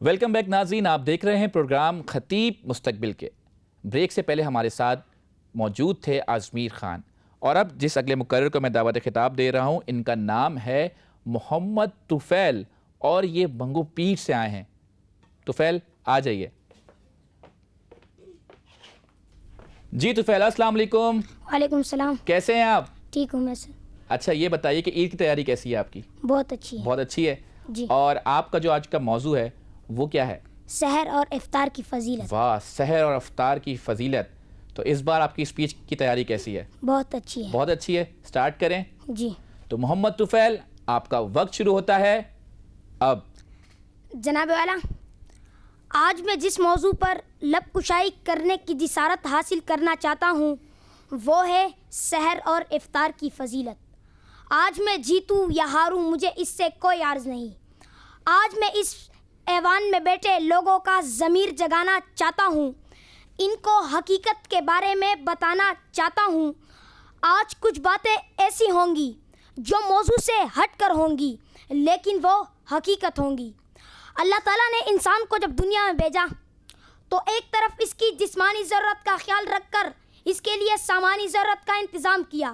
Welcome back ناظرین، آپ دیکھ رہے ہیں پروگرام خطیب مستقبل کے۔ بریک سے پہلے ہمارے ساتھ موجود تھے عظمیر خان، اور اب جس اگلے مقرر کو میں دعوت خطاب دے رہا ہوں ان کا نام ہے محمد طفیل، اور یہ بنگو پیر سے آئے ہیں۔ طفیل آ جائیے۔ جی طفیل، السلام علیکم۔ وعلیکم السلام۔ کیسے ہیں آپ؟ ٹھیک ہوں میں سر۔ اچھا یہ بتائیے کہ عید کی تیاری کیسی ہے آپ کی؟ بہت اچھی ہے۔ بہت اچھی ہے جی۔ اور آپ کا جو آج کا موضوع ہے وہ کیا ہے؟ سحر اور افطار کی فضیلت۔ واہ، سحر اور افطار کی فضیلت۔ تو اس بار آپ کی اسپیچ کی تیاری کیسی ہے؟ بہت اچھی ہے۔ بہت اچھی ہے۔ سٹارٹ کریں۔ جی۔ تو محمد طفیل، آپ کا وقت شروع ہوتا ہے اب۔ جناب والا، آج میں جس موضوع پر لب کشائی کرنے کی جسارت حاصل کرنا چاہتا ہوں وہ ہے سحر اور افطار کی فضیلت۔ آج میں جیتوں یا ہاروں مجھے اس سے کوئی عرض نہیں۔ آج میں اس ایوان میں بیٹھے لوگوں کا ضمیر جگانا چاہتا ہوں، ان کو حقیقت کے بارے میں بتانا چاہتا ہوں۔ آج کچھ باتیں ایسی ہوں گی جو موضوع سے ہٹ کر ہوں گی، لیکن وہ حقیقت ہوں گی۔ اللہ تعالیٰ نے انسان کو جب دنیا میں بھیجا تو ایک طرف اس کی جسمانی ضرورت کا خیال رکھ کر اس کے لیے سامانی ضرورت کا انتظام کیا،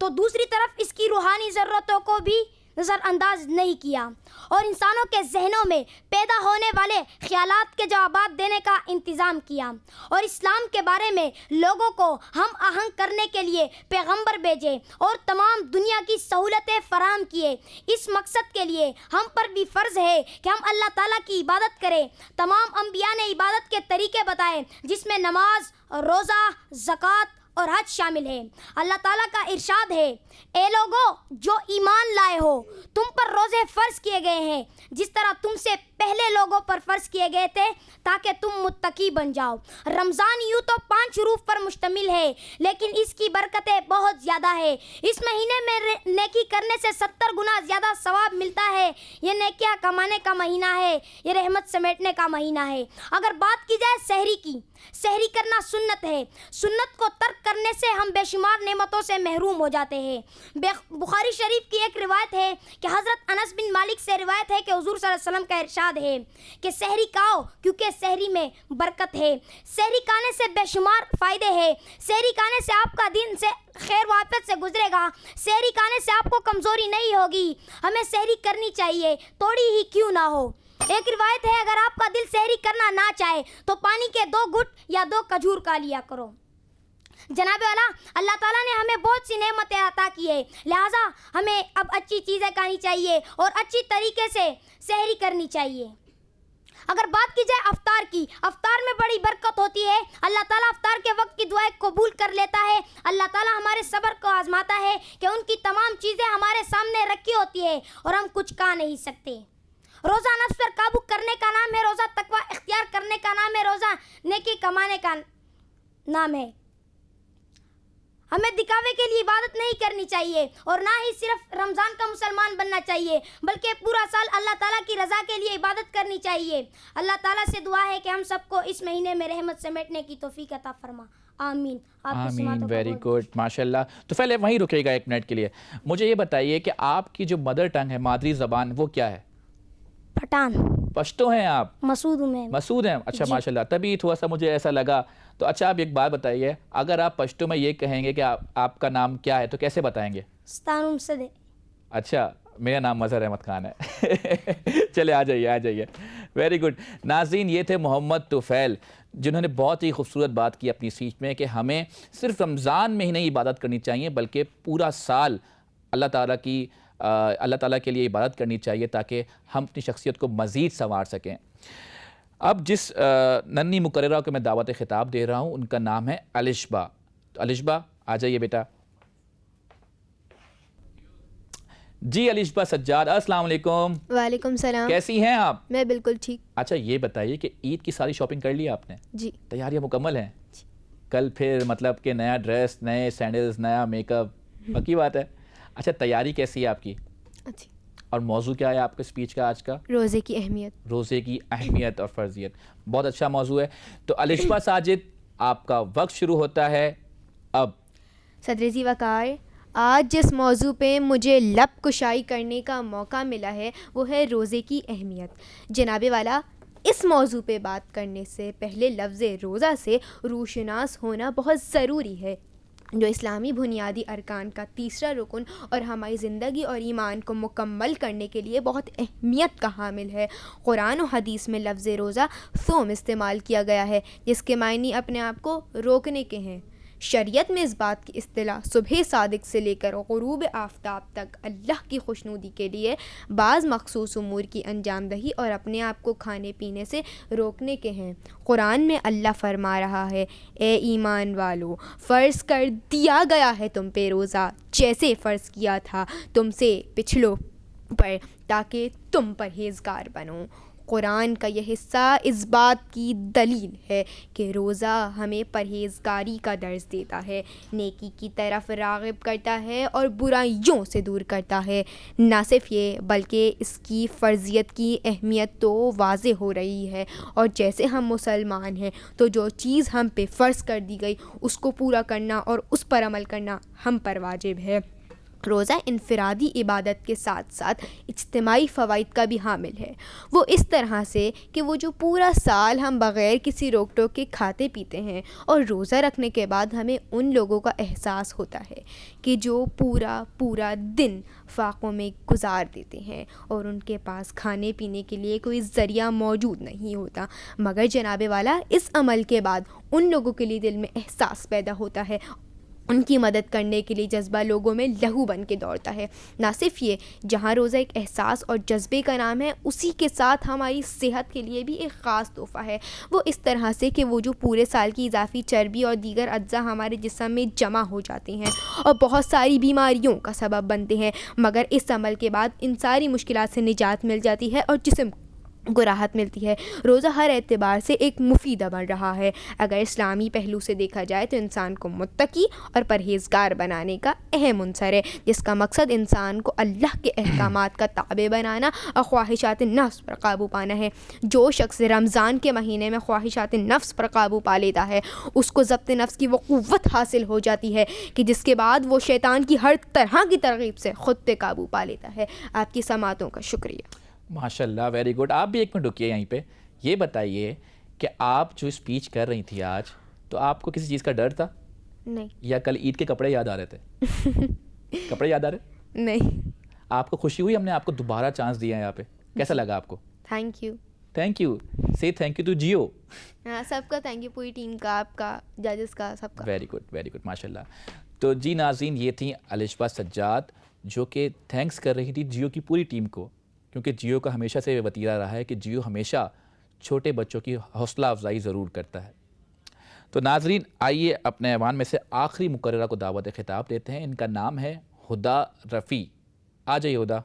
تو دوسری طرف اس کی روحانی ضرورتوں کو بھی نظر انداز نہیں کیا، اور انسانوں کے ذہنوں میں پیدا ہونے والے خیالات کے جوابات دینے کا انتظام کیا، اور اسلام کے بارے میں لوگوں کو ہم آہنگ کرنے کے لیے پیغمبر بھیجے اور تمام دنیا کی سہولتیں فراہم کیے۔ اس مقصد کے لیے ہم پر بھی فرض ہے کہ ہم اللہ تعالیٰ کی عبادت کریں۔ تمام انبیاء نے عبادت کے طریقے بتائے جس میں نماز، روزہ، زکوٰۃ اور حج شامل ہے۔ اللہ تعالیٰ کا ارشاد ہے، اے لوگو جو ایمان لائے ہو، تم پر روزے فرض کیے گئے ہیں جس طرح تم سے پہلے لوگوں پر فرض کیے گئے تھے تاکہ تم متقی بن جاؤ۔ رمضان یوں تو 5 حروف پر مشتمل ہے لیکن اس کی برکتیں بہت زیادہ ہے۔ اس مہینے میں نیکی کرنے سے 70 گنا زیادہ ثواب ملتا ہے۔ یہ نیکیاں کمانے کا مہینہ ہے، یہ رحمت سمیٹنے کا مہینہ ہے۔ اگر بات کی جائے سحری کی، سحری کرنا سنت ہے۔ سنت کو ترک کرنے سے ہم بے شمار نعمتوں سے محروم ہو جاتے ہیں۔ بخاری شریف کی ایک روایت ہے کہ حضرت انس بن مالک سے روایت ہے کہ حضور صلی اللہ علیہ وسلم کا ارشاد ہے کہ سحری کھاؤ کیونکہ سحری میں برکت ہے۔ سحری کھانے سے بے شمار فائدے ہیں۔ سحری کھانے سے آپ کا دن سے خیر و عافیت سے گزرے گا۔ سحری کھانے سے آپ کو کمزوری نہیں ہوگی۔ ہمیں سحری کرنی چاہیے، تھوڑی ہی کیوں نہ ہو۔ ایک روایت ہے اگر آپ کا دل سحری کرنا نہ چاہے تو پانی کے 2 گھٹ یا 2 کھجور کھا لیا کرو۔ جناب والا، اللہ تعالیٰ نے ہمیں بہت سی نعمتیں عطا کی ہے، لہٰذا ہمیں اب اچھی چیزیں کھانی چاہیے اور اچھی طریقے سے سحری کرنی چاہیے۔ اگر بات کی جائے افطار کی، افطار میں بڑی برکت ہوتی ہے۔ اللہ تعالیٰ افطار کے وقت کی دعائیں قبول کر لیتا ہے۔ اللہ تعالیٰ ہمارے صبر کو آزماتا ہے کہ ان کی تمام چیزیں ہمارے سامنے رکھی ہوتی ہے اور ہم کچھ کہہ نہیں سکتے۔ روزہ نفس پر قابو کرنے کا نام ہے، روزہ تقویٰ اختیار کرنے کا نام ہے، روزہ نیکی کمانے کا نام ہے۔ ہمیں دکھاوے کے لیے عبادت نہیں کرنی چاہیے اور نہ ہی صرف رمضان کا مسلمان بننا چاہیے، بلکہ پورا سال اللہ تعالیٰ کی رضا کے لیے عبادت کرنی چاہیے۔ اللہ تعالیٰ سے دعا ہے کہ ہم سب کو اس مہینے میں رحمت سمیٹنے کی توفیق عطا فرما۔ آمین۔ آمین، ویری گڈ، ماشاء اللہ۔ تو پہلے وہیں رکے گا 1 منٹ کے لیے۔ مجھے یہ بتائیے کہ آپ کی جو مدر ٹنگ ہے، مادری زبان، وہ کیا ہے؟ پٹھان۔ پشتو ہیں آپ؟ مسعود ہوں میں۔ مسعود ہیں، اچھا ماشاء اللہ، تبھی تھوڑا سا مجھے ایسا لگا۔ تو اچھا آپ ایک بات بتائیے، اگر آپ پشتو میں یہ کہیں گے کہ آپ کا نام کیا ہے تو کیسے بتائیں گے؟ ستانم صدے۔ اچھا، میرا نام مظہر احمد خان ہے۔ چلے آ جائیے۔ Very good. ناظرین، یہ تھے محمد طفیل جنہوں نے بہت ہی خوبصورت بات کی اپنی اسپیچ میں کہ ہمیں صرف رمضان میں ہی نہیں عبادت کرنی چاہیے بلکہ پورا سال اللہ تعالیٰ کے لیے عبادت کرنی چاہیے تاکہ ہم اپنی شخصیت کو مزید سنوار سکیں۔ اب جس ننھی مقررہ کو میں دعوت خطاب دے رہا ہوں ان کا نام ہے الشبا۔ تو الشبا آ جائیے بیٹا۔ جی الشبا سجاد، السلام علیکم۔ وعلیکم السلام۔ کیسی ہیں آپ؟ میں بالکل ٹھیک۔ اچھا یہ بتائیے کہ عید کی ساری شاپنگ کر لی آپ نے؟ جی۔ تیاریاں مکمل ہیں؟ کل پھر مطلب کہ نیا ڈریس، نئے سینڈلز، نیا میک اپ، پکی بات ہے؟ اچھا تیاری کیسی ہے آپ کی؟ اچھی۔ اور موضوع کیا ہے آپ کے اسپیچ کا آج کا؟ روزے کی اہمیت۔ روزے کی اہمیت اور فرضیت، بہت اچھا موضوع ہے۔ تو الشبا ساجد، آپ کا وقت شروع ہوتا ہے اب۔ صدر جی وقار، آج جس موضوع پہ مجھے لب کشائی کرنے کا موقع ملا ہے وہ ہے روزے کی اہمیت۔ جناب والا، اس موضوع پہ بات کرنے سے پہلے لفظ روزہ سے روشناس ہونا بہت ضروری ہے، جو اسلامی بنیادی ارکان کا تیسرا رکن اور ہماری زندگی اور ایمان کو مکمل کرنے کے لیے بہت اہمیت کا حامل ہے۔ قرآن و حدیث میں لفظ روزہ صوم استعمال کیا گیا ہے، جس کے معنی اپنے آپ کو روکنے کے ہیں۔ شریعت میں اس بات کی اصطلاح صبح صادق سے لے کر غروب آفتاب تک اللہ کی خوشنودی کے لیے بعض مخصوص امور کی انجام دہی اور اپنے آپ کو کھانے پینے سے روکنے کے ہیں۔ قرآن میں اللہ فرما رہا ہے، اے ایمان والو، فرض کر دیا گیا ہے تم پہ روزہ جیسے فرض کیا تھا تم سے پچھلوں پر، تاکہ تم پرہیزگار بنو۔ قرآن کا یہ حصہ اس بات کی دلیل ہے کہ روزہ ہمیں پرہیزگاری کا درس دیتا ہے، نیکی کی طرف راغب کرتا ہے اور برائیوں سے دور کرتا ہے۔ نہ صرف یہ بلکہ اس کی فرضیت کی اہمیت تو واضح ہو رہی ہے، اور جیسے ہم مسلمان ہیں تو جو چیز ہم پہ فرض کر دی گئی اس کو پورا کرنا اور اس پر عمل کرنا ہم پر واجب ہے۔ روزہ انفرادی عبادت کے ساتھ ساتھ اجتماعی فوائد کا بھی حامل ہے، وہ اس طرح سے کہ وہ جو پورا سال ہم بغیر کسی روک ٹوک کے کھاتے پیتے ہیں، اور روزہ رکھنے کے بعد ہمیں ان لوگوں کا احساس ہوتا ہے کہ جو پورا دن فاقوں میں گزار دیتے ہیں اور ان کے پاس کھانے پینے کے لیے کوئی ذریعہ موجود نہیں ہوتا، مگر جناب والا اس عمل کے بعد ان لوگوں کے لیے دل میں احساس پیدا ہوتا ہے، ان کی مدد کرنے کے لیے جذبہ لوگوں میں لہو بن کے دوڑتا ہے۔ نہ صرف یہ، جہاں روزہ ایک احساس اور جذبے کا نام ہے، اسی کے ساتھ ہماری صحت کے لیے بھی ایک خاص تحفہ ہے، وہ اس طرح سے کہ وہ جو پورے سال کی اضافی چربی اور دیگر اجزاء ہمارے جسم میں جمع ہو جاتے ہیں اور بہت ساری بیماریوں کا سبب بنتے ہیں، مگر اس عمل کے بعد ان ساری مشکلات سے نجات مل جاتی ہے اور جسم کو راحت ملتی ہے۔ روزہ ہر اعتبار سے ایک مفید عمل رہا ہے۔ اگر اسلامی پہلو سے دیکھا جائے تو انسان کو متقی اور پرہیزگار بنانے کا اہم عنصر ہے، جس کا مقصد انسان کو اللہ کے احکامات کا تابع بنانا اور خواہشات نفس پر قابو پانا ہے۔ جو شخص رمضان کے مہینے میں خواہشات نفس پر قابو پا لیتا ہے، اس کو ضبط نفس کی وہ قوت حاصل ہو جاتی ہے کہ جس کے بعد وہ شیطان کی ہر طرح کی ترغیب سے خود پہ قابو پا لیتا ہے۔ آپ کی سماعتوں کا شکریہ۔ ماشاء اللہ، ویری گڈ۔ آپ بھی ایک منٹ رکیے یہیں پہ، یہ بتائیے کہ آپ جو اسپیچ کر رہی تھی آج، تو آپ کو کسی چیز کا ڈر تھا؟ نہیں۔ یا کل عید کے کپڑے یاد آ رہے تھے؟ کپڑے یاد آ رہے؟ نہیں۔ آپ کو خوشی ہوئی ہم نے آپ کو دوبارہ چانس دیا ہے یہاں پہ؟ کیسا لگا آپ کو؟ Thank you. تھینک یو، سے تھینک یو ٹو جیو۔ ہاں، سب کا تھینک یو، پوری ٹیم کا، آپ کا، ججز کا، سب کا۔ ویری گڈ ماشاء اللہ۔ تو جی ناظرین، یہ تھیں الشبہ سجاد جو کہ تھینکس کر رہی تھی جیو کی پوری ٹیم کو، کیونکہ جیو کا ہمیشہ سے وتیرہ رہا ہے کہ جیو ہمیشہ چھوٹے بچوں کی حوصلہ افزائی ضرور کرتا ہے۔ تو ناظرین، آئیے اپنے ایوان میں سے آخری مقررہ کو دعوت خطاب دیتے ہیں۔ ان کا نام ہے ہدا رفیع۔ آ جائیے ہدا۔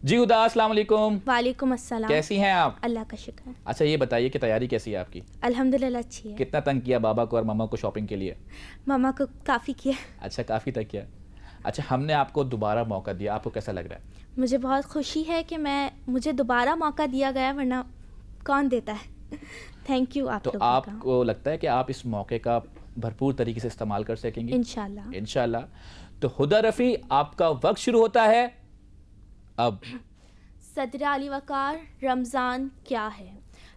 جی ہدا، السلام علیکم۔ وعلیکم السلام۔ کیسی ہیں آپ؟ اللہ کا شکر ہے، اچھا یہ بتائیے کہ تیاری کیسی ہے آپ کی؟ الحمدللہ اچھی ہے۔ کتنا تنگ کیا بابا کو اور ماما کو شاپنگ کے لیے؟ ماما کو کافی کیا۔ اچھا، کافی تک کیا۔ اچھا، ہم نے آپ کو دوبارہ موقع دیا، آپ کو کیسا لگ رہا ہے؟ مجھے بہت خوشی ہے کہ مجھے دوبارہ موقع دیا گیا، ورنہ کون دیتا ہے۔ تھینک یو آپ تو لوگوں آپ کا۔ کو لگتا ہے کہ آپ اس موقع کا بھرپور طریقے سے استعمال کر سکیں گے؟ انشاءاللہ۔ انشاءاللہ۔ تو ہدا رفیع، آپ کا وقت شروع ہوتا ہے اب۔ صدر علی وقار، رمضان کیا ہے؟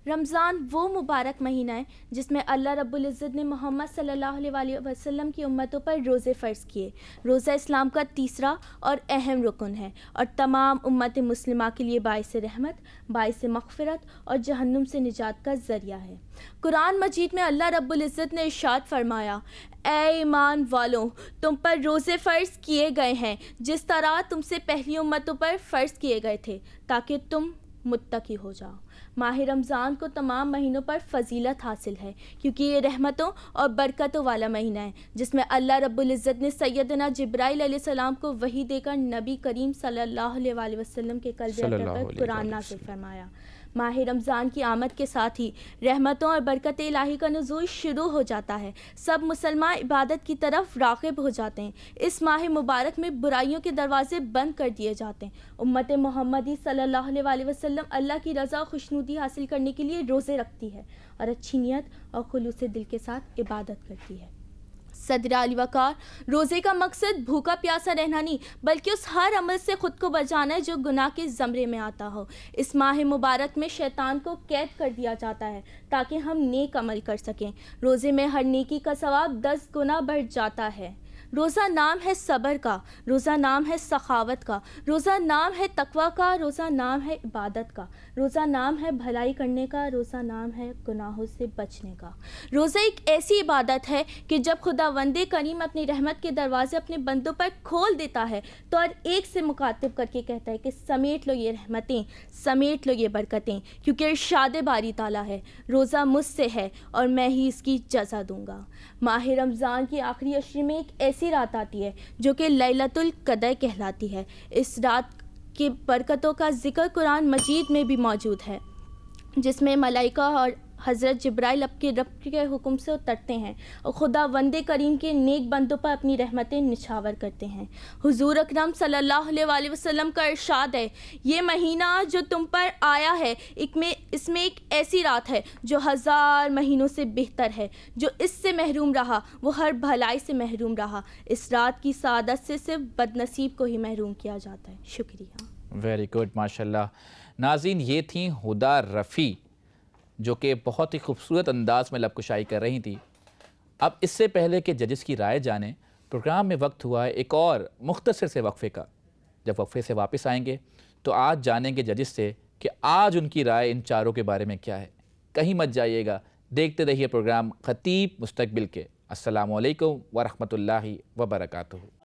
رمضان وہ مبارک مہینہ ہے جس میں اللہ رب العزت نے محمد صلی اللہ علیہ وسلم کی امتوں پر روزے فرض کیے۔ روزہ اسلام کا تیسرا اور اہم رکن ہے اور تمام امت مسلمہ کے لیے باعث رحمت، باعث مغفرت اور جہنم سے نجات کا ذریعہ ہے۔ قرآن مجید میں اللہ رب العزت نے ارشاد فرمایا، اے ایمان والوں، تم پر روزے فرض کیے گئے ہیں جس طرح تم سے پہلی امتوں پر فرض کیے گئے تھے تاکہ تم متقی ہو جاؤ۔ ماہ رمضان کو تمام مہینوں پر فضیلت حاصل ہے کیونکہ یہ رحمتوں اور برکتوں والا مہینہ ہے جس میں اللہ رب العزت نے سیدنا جبرائیل علیہ السلام کو وحی دے کر نبی کریم صلی اللہ علیہ وسلم کے قلب اطہر پر قرآن نازل فرمایا۔ ماہ رمضان کی آمد کے ساتھ ہی رحمتوں اور برکت الہی کا نزول شروع ہو جاتا ہے۔ سب مسلمان عبادت کی طرف راغب ہو جاتے ہیں۔ اس ماہ مبارک میں برائیوں کے دروازے بند کر دیے جاتے ہیں۔ امت محمدی صلی اللہ علیہ وسلم اللہ کی رضا و خوشنودی حاصل کرنے کے لیے روزے رکھتی ہے اور اچھی نیت اور خلوص دل کے ساتھ عبادت کرتی ہے۔ صدر علی وقار، روزے کا مقصد بھوکا پیاسا رہنا نہیں بلکہ اس ہر عمل سے خود کو بچانا ہے جو گناہ کے زمرے میں آتا ہو۔ اس ماہ مبارک میں شیطان کو قید کر دیا جاتا ہے تاکہ ہم نیک عمل کر سکیں۔ روزے میں ہر نیکی کا ثواب 10 گنا بڑھ جاتا ہے۔ روزہ نام ہے صبر کا، روزہ نام ہے سخاوت کا، روزہ نام ہے تقوی کا، روزہ نام ہے عبادت کا، روزہ نام ہے بھلائی کرنے کا، روزہ نام ہے گناہوں سے بچنے کا۔ روزہ ایک ایسی عبادت ہے کہ جب خداوند کریم اپنی رحمت کے دروازے اپنے بندوں پر کھول دیتا ہے تو ہر ایک سے مخاطب کر کے کہتا ہے کہ سمیٹ لو یہ رحمتیں، سمیٹ لو یہ برکتیں، کیونکہ ارشاد باری تعالیٰ ہے، روزہ مجھ سے ہے اور میں ہی اس کی جزا دوں گا۔ ماہ رمضان کی آخری عشرے میں ایک ایسی رات آتی ہے جو کہ لیلۃ القدر کہلاتی ہے۔ اس رات کی برکتوں کا ذکر قرآن مجید میں بھی موجود ہے، جس میں ملائکہ اور حضرت جبرائیل رب کے حکم سے اترتے ہیں اور خداوند کریم کے نیک بندوں پر اپنی رحمتیں نچھاور کرتے ہیں۔ حضور اکرم صلی اللہ علیہ وآلہ وسلم کا ارشاد ہے، یہ مہینہ جو تم پر آیا ہے اس میں ایک ایسی رات ہے جو 1000 مہینوں سے بہتر ہے۔ جو اس سے محروم رہا وہ ہر بھلائی سے محروم رہا۔ اس رات کی سعادت سے صرف بد نصیب کو ہی محروم کیا جاتا ہے۔ شکریہ۔ ویری گڈ، ماشاءاللہ۔ ناظرین، یہ تھیں ہدا رفیع جو کہ بہت ہی خوبصورت انداز میں لب کشائی کر رہی تھی۔ اب اس سے پہلے کہ ججز کی رائے جانیں، پروگرام میں وقت ہوا ہے ایک اور مختصر سے وقفے کا۔ جب وقفے سے واپس آئیں گے تو آج جانیں گے ججز سے کہ آج ان کی رائے ان چاروں کے بارے میں کیا ہے۔ کہیں مت جائیے گا، دیکھتے رہیے پروگرام خطیب مستقبل کے۔ السلام علیکم ورحمۃ اللہ وبرکاتہ۔